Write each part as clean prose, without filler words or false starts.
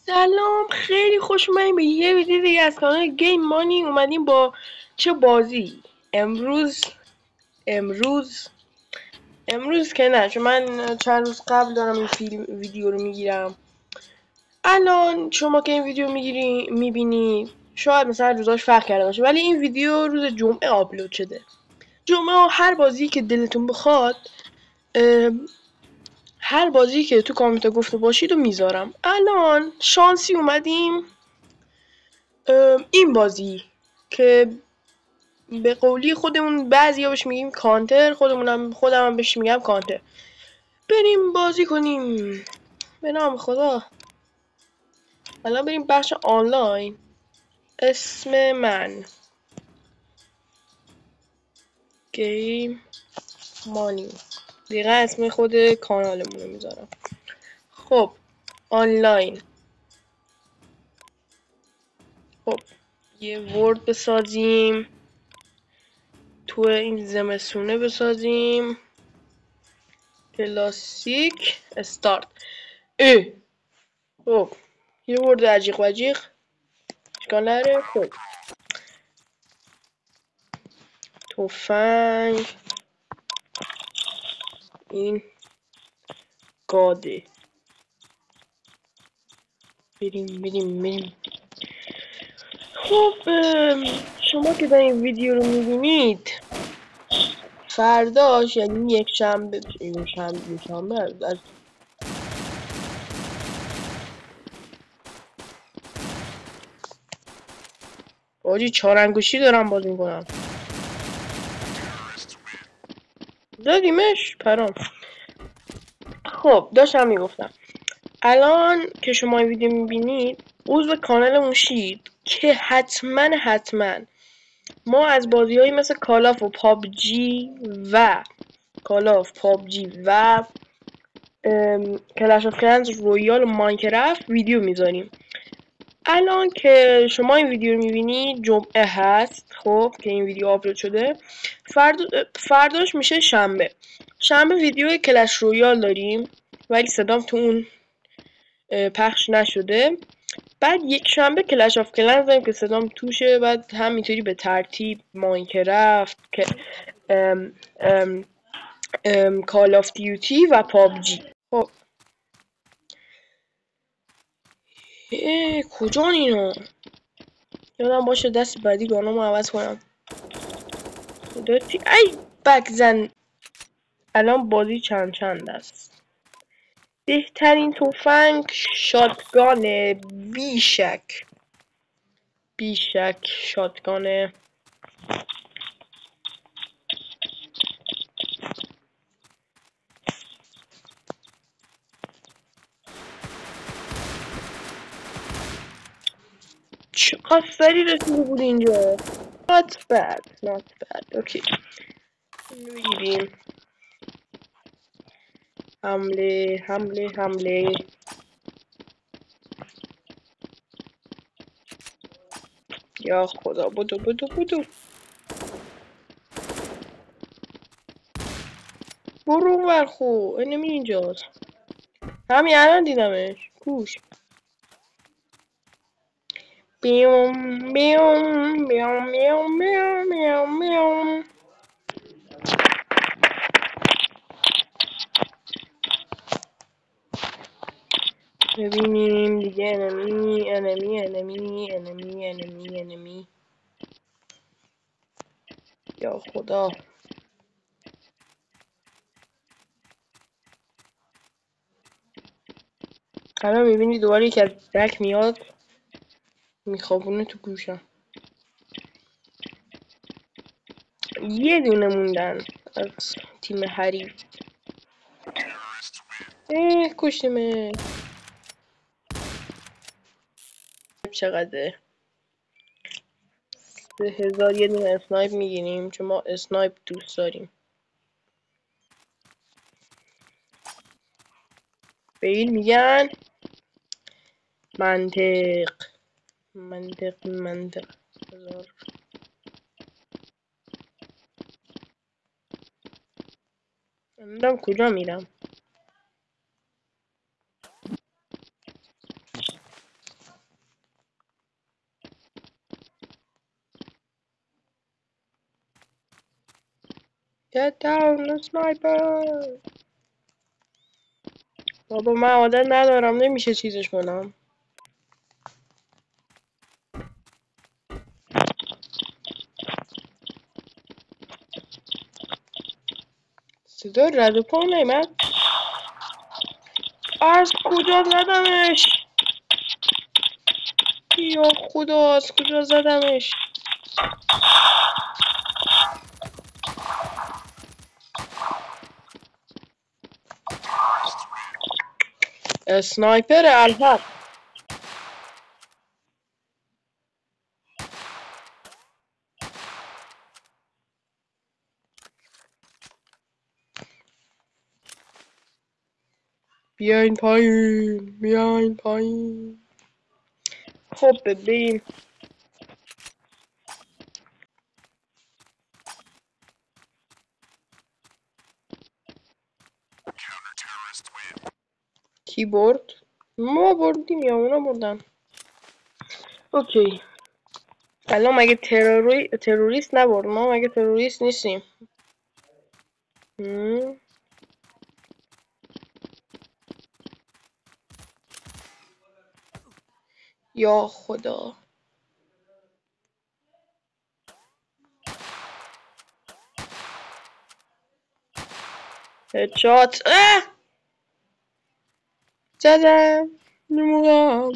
سلام، خیلی خوش اومدیم به یه ویدیو دیگه از کانال گیم مانی. اومدیم با چه بازی امروز که نه، چون من چند روز قبل دارم این ویدیو رو میگیرم. الان شما که این ویدیو میبینی شاید مثلا روزاش فرق کرده باشه، ولی این ویدیو روز جمعه آپلود شده. جمعه هر بازی که دلتون بخواد، هر بازی که تو کامنت گفته باشید و میذارم. الان شانسی اومدیم این بازی که به قولی خودمون بعضیا بهش میگیم کانتر، خودم هم بهش میگم کانتر، بریم بازی کنیم به نام خدا. الان بریم بخش آنلاین. اسم من گیم مانی، دیگه اسم خود کانالمون رو میذارم. خب آنلاین. خب یه ورد بسازیم، تو این زمستونه بسازیم. کلاسیک استارت. خب یه ورد عجیق وجیق، اشکال نداره. خب تفنگ، این گاده، بریم. خب شما که در این ویدیو رو میبینید، فرداش یعنی یک شنبه از آجی 4 انگوشی دارم باز میکنم. زدیمش پرام. خب داشتم میگفتم الان که شما این ویدیو میبینید عضو کانالمون شید که حتما ما از بازی‌هایی مثل کالاف و پابجی و کلش آف کلنز رویال و ماینکرافت ویدیو میذاریم. الان که شما این ویدیو رو میبینید جمعه هست، خب که این ویدیو آپلود شده. فرداش میشه شنبه ویدیو کلش رویال داریم، ولی صدام تو اون پخش نشده. بعد یک شنبه کلش آف کلنز داریم که صدام توشه. بعد همینطوری به ترتیب ماینکرافت، کال آف دیوتی و پابجی. خب کجا اینو یادم باشه دست بعدی گانامو عوض کنم. ای بگزن. الان بازی چند است. بهترین تفنگ شاتگانه، بیشک شاتگانه. چقدر سری رسیده بود اینجا. not bad. اوکی میگیریم. حمله. یا خدا بدو. برو ورخو انمی اینجاست. همین الان دیدمش. گوش بیوم ببینیم دیگه. انمی. یا خدا. الان میبینی دوباره یکی از بک میاد میخوابونه تو گوشم. یه دونه موندن از تیم حریف. کشتیمه. چقدره؟ 3000 یه دونه اسنایپ میگیریم چون ما اسنایپ دوست داریم. به این میگن منطق. نمیدونم کجا میرم. Get down the sniper. بابا من عادت ندارم نمیشه چیزش کنم. صدا رد و پا نمیمد. از کجا زدمش؟ یا خدا از کجا زدمش؟ اسنایپر الحق. بیاین پایین بیاین پایین. خب بریم. کی برد؟ ما بردیم یا اونا بردن؟ اوکی. الان مگه تروریست نبرد؟ ما مگه تروریست نیستیم؟ یا خدا. هدشات. زدم نموام.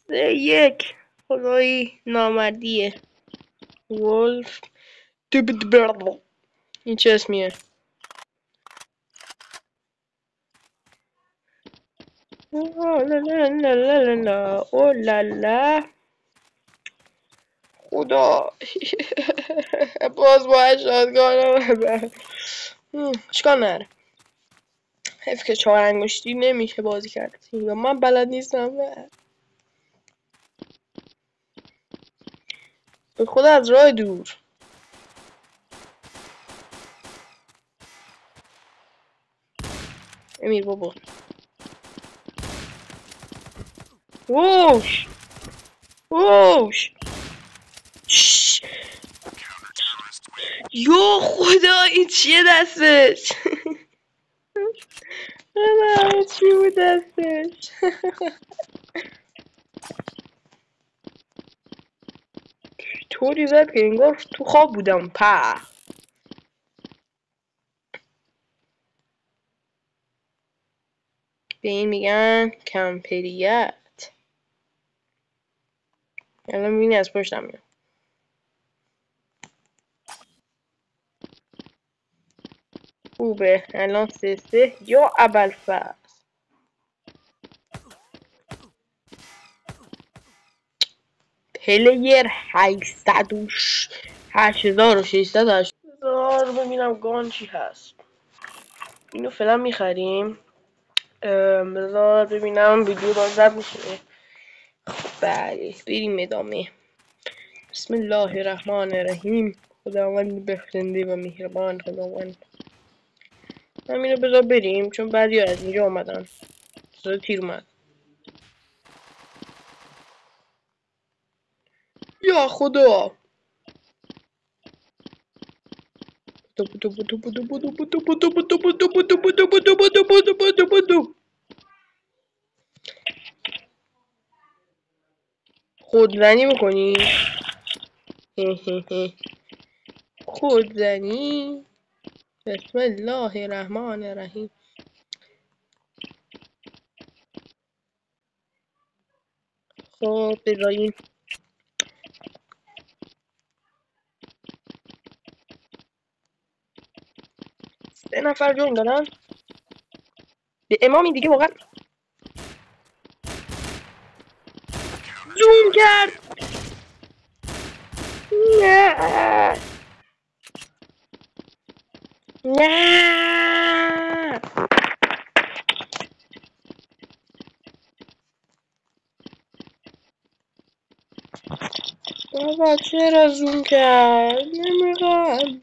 3-1. خدایی نامردیه. ولف. این چه اسمیه؟ او لالا. خدا. باز باید شادگانم. چیکار نره. حیف که 4 انگشتی نمیشه بازی کرد. من بلد نیستم. به خدا از راه دور. امیر بابا. ووش ووش. یا خدا این چیه دستش؟ نه چی بود دستش؟ طوری زد که انگار تو خواب بودم. به این میگن کمپریت. الان میبینی از پشتم میاد. خوبه الان 3-3 یا ابوالفضل. پلیر 8680. بذار ببینم گان چی هست. اینو فعلا میخریم. بذار ببینم ویدیو باز ضبط میشه. بله بریم ادامه. بسم الله الرحمن الرحیم. خداوند بخشنده و مهربان. خداوند. همینو بذار بریم چون بعضی از اینجا اومدن. صدا تیر اومد. یا خدا. خودزنی میکنی؟ خودزنی. بسم الله الرحمن الرحیم. خب بذارین 3 نفر جون دارن. به امامی دیگه واقعا زوم کرد. نه نه بابا چرا زوم کرد؟ نمیخوام.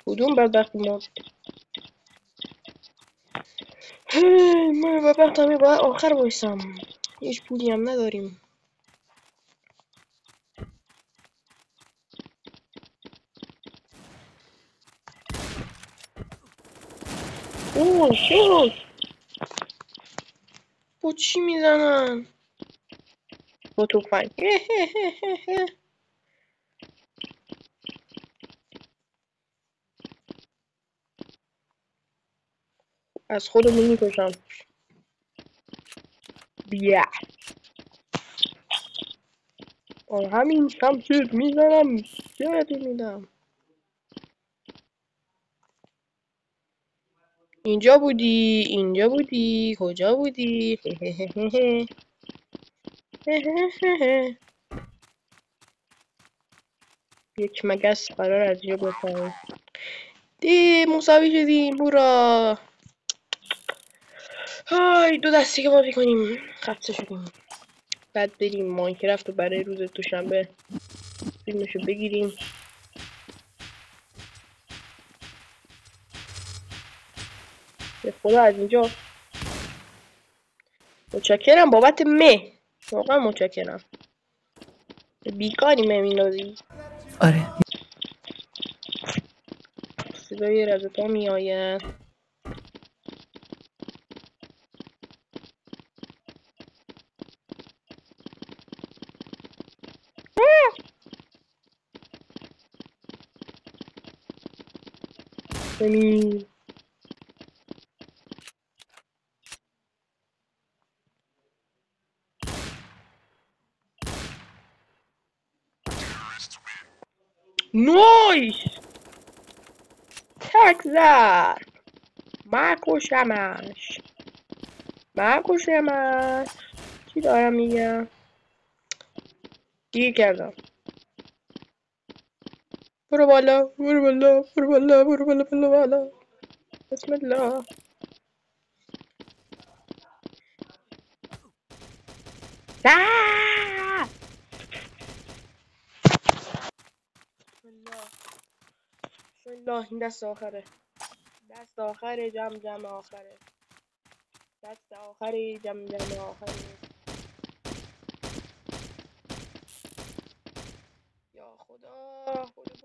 کدوم بدبخت مرد؟ من بدبخت همه باید آخر بایستم. هیچ پولی هم نداریم. اوه شد. با چی میزنن؟ با توفنگ. از خودمون میکشم. بیا همین شمشیر میزنم. یادی میدم. اینجا بودی، اینجا بودی، کجا بودی؟ یک مگس قرار از جا بپرید. دی مساوی شدیم بورا. های دو دستی که بازی کنیم. خسته شدیم. بعد بریم ماینکرافت رو برای روز دوشنبه فیلمشو بگیریم. به خدا از اینجا متشکرم بابت مه. واقعا متشکرم. بیکاری مه میندازی. آره صدای رز پا میآید. ببین نایس تک زد. مکشمش چی دارم میگم؟ گیر کردم. برو بالا برو بالا برو بالا برو بالا برو بالا. بسم الله. آه! بسم الله. این دست آخره. دست آخره. جم آخره. دست آخره. جم آخره. یا خدا. بودو.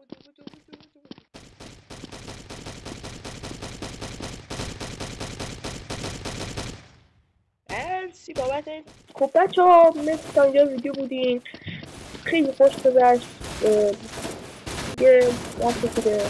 مرسی بابت. خب بچه ها مثل تا اینجا ویدیو بودین. خیلی خوش گذشت. دیگه وقت شده.